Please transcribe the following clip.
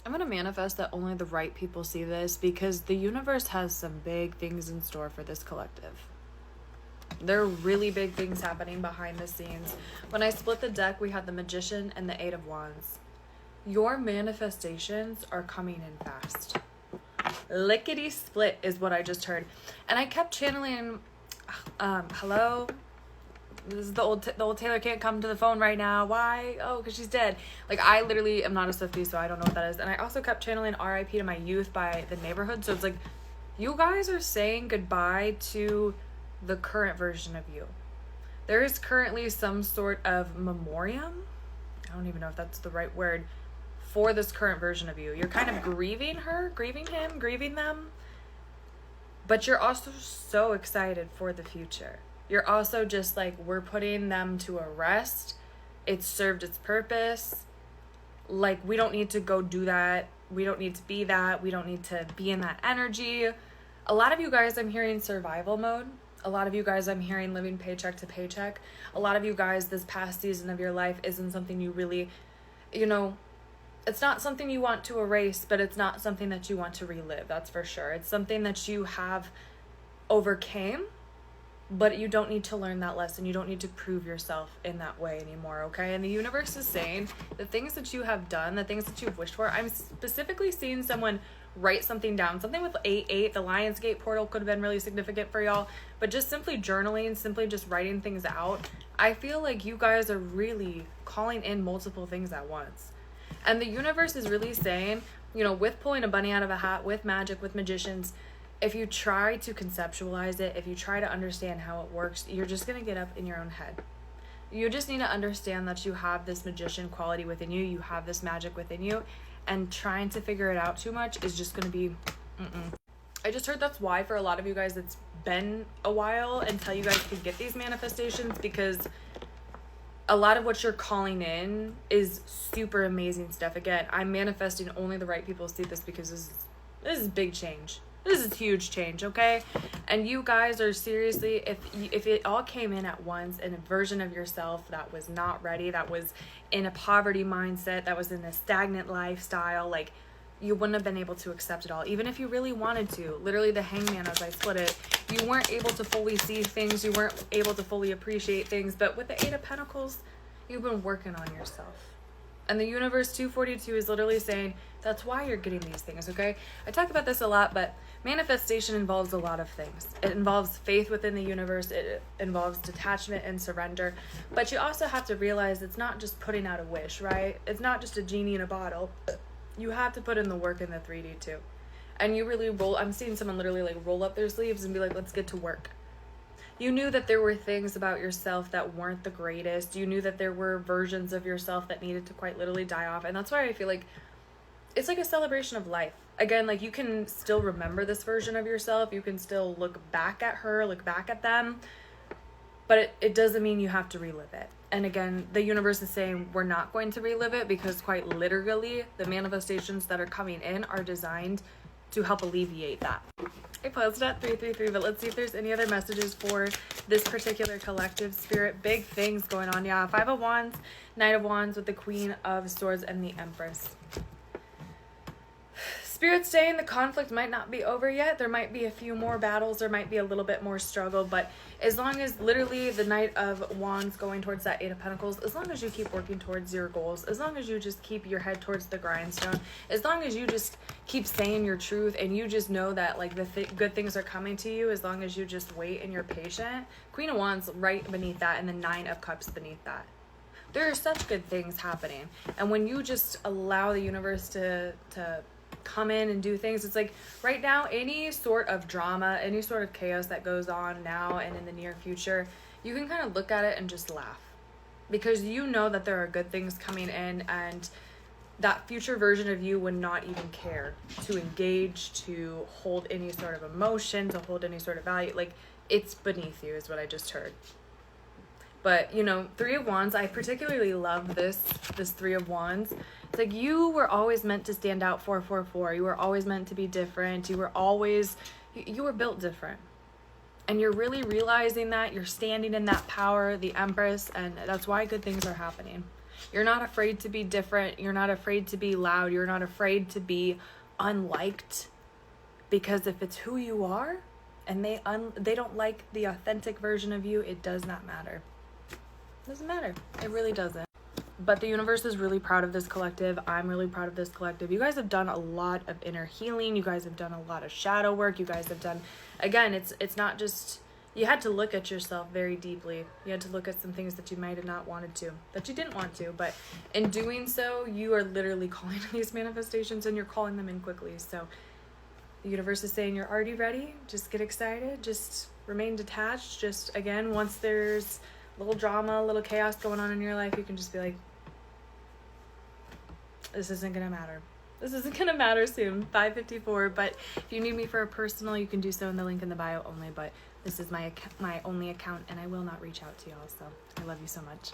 I'm going to manifest that only the right people see this, because the universe has some big things in store for this collective. There are really big things happening behind the scenes. When I split the deck, we had the Magician and the Eight of Wands. Your manifestations are coming in fast. Lickety split is what I just heard. And I kept channeling, hello? This is the old Taylor can't come to the phone right now. Why? Oh, because she's dead. Like, I literally am not a Swiftie, so I don't know what that is. And I also kept channeling RIP to my youth by The Neighborhood. So it's like, you guys are saying goodbye to the current version of you. There is currently some sort of memoriam. I don't even know if that's the right word for this current version of you. You're kind of grieving her, grieving him, grieving them. But you're also so excited for the future. You're also just like, we're putting them to a rest. It's served its purpose. Like, we don't need to go do that. We don't need to be that. We don't need to be in that energy. A lot of you guys, I'm hearing survival mode. A lot of you guys, I'm hearing living paycheck to paycheck. A lot of you guys, this past season of your life isn't something you really, it's not something you want to erase, but it's not something that you want to relive. That's for sure. It's something that you have overcame. But you don't need to learn that lesson. You don't need to prove yourself in that way anymore, okay? And the universe is saying the things that you have done, the things that you've wished for. I'm specifically seeing someone write something down. Something with 8-8, the Lionsgate portal could have been really significant for y'all. But just simply journaling, simply just writing things out. I feel like you guys are really calling in multiple things at once. And the universe is really saying, with pulling a bunny out of a hat, with magic, with magicians, if you try to conceptualize it, if you try to understand how it works, you're just going to get up in your own head. You just need to understand that you have this magician quality within you. You have this magic within you. And trying to figure it out too much is just going to be, I just heard that's why for a lot of you guys it's been a while until you guys can get these manifestations, because a lot of what you're calling in is super amazing stuff. Again, I'm manifesting only the right people see this, because this is big change. This is huge change, okay? And you guys are seriously, if it all came in at once in a version of yourself that was not ready, that was in a poverty mindset, that was in a stagnant lifestyle, like, you wouldn't have been able to accept it all, even if you really wanted to. Literally, the Hangman, as I split it, you weren't able to fully see things, you weren't able to fully appreciate things, but with the Eight of Pentacles, you've been working on yourself. And the universe 242 is literally saying, that's why you're getting these things, okay? I talk about this a lot, but manifestation involves a lot of things. It involves faith within the universe. It involves detachment and surrender. But you also have to realize it's not just putting out a wish, right? It's not just a genie in a bottle. You have to put in the work in the 3D too. And you really I'm seeing someone literally like roll up their sleeves and be like, let's get to work. You knew that there were things about yourself that weren't the greatest. You knew that there were versions of yourself that needed to quite literally die off. And that's why I feel like it's like a celebration of life. Again, like, you can still remember this version of yourself. You can still look back at her, look back at them. But it doesn't mean you have to relive it. And again, the universe is saying we're not going to relive it, because quite literally the manifestations that are coming in are designed to help alleviate that. I paused at 333, but let's see if there's any other messages for this particular collective spirit. Big things going on. Yeah, 5 of Wands, Knight of Wands with the Queen of Swords and the Empress. Spirit's saying the conflict might not be over yet. There might be a few more battles. There might be a little bit more struggle. But as long as literally the Knight of Wands going towards that Eight of Pentacles, as long as you keep working towards your goals, as long as you just keep your head towards the grindstone, as long as you just keep saying your truth and you just know that like the good things are coming to you, as long as you just wait and you're patient. Queen of Wands right beneath that, and the Nine of Cups beneath that. There are such good things happening. And when you just allow the universe to come in and do things, it's like right now, any sort of drama, any sort of chaos that goes on now and in the near future, you can kind of look at it and just laugh, because you know that there are good things coming in, and that future version of you would not even care to engage, to hold any sort of emotion, to hold any sort of value. Like, it's beneath you is what I just heard. But, 3 of Wands, I particularly love this 3 of Wands. It's like you were always meant to stand out 444. You were always meant to be different. You were built different. And you're really realizing that. You're standing in that power, the Empress, and that's why good things are happening. You're not afraid to be different. You're not afraid to be loud. You're not afraid to be unliked. Because if it's who you are and they don't like the authentic version of you, it does not matter. It doesn't matter. It really doesn't. But the universe is really proud of this collective. I'm really proud of this collective. You guys have done a lot of inner healing. You guys have done a lot of shadow work. You guys have done, again, it's not just, you had to look at yourself very deeply. You had to look at some things that you might have not wanted to, that you didn't want to. But in doing so, you are literally calling these manifestations, and you're calling them in quickly. So the universe is saying you're already ready. Just get excited. Just remain detached. Just, again, once there's a little drama, a little chaos going on in your life, you can just be like, this isn't going to matter. This isn't going to matter soon. 5:54. But if you need me for a personal, you can do so in the link in the bio only. But this is my only account, and I will not reach out to y'all. So I love you so much.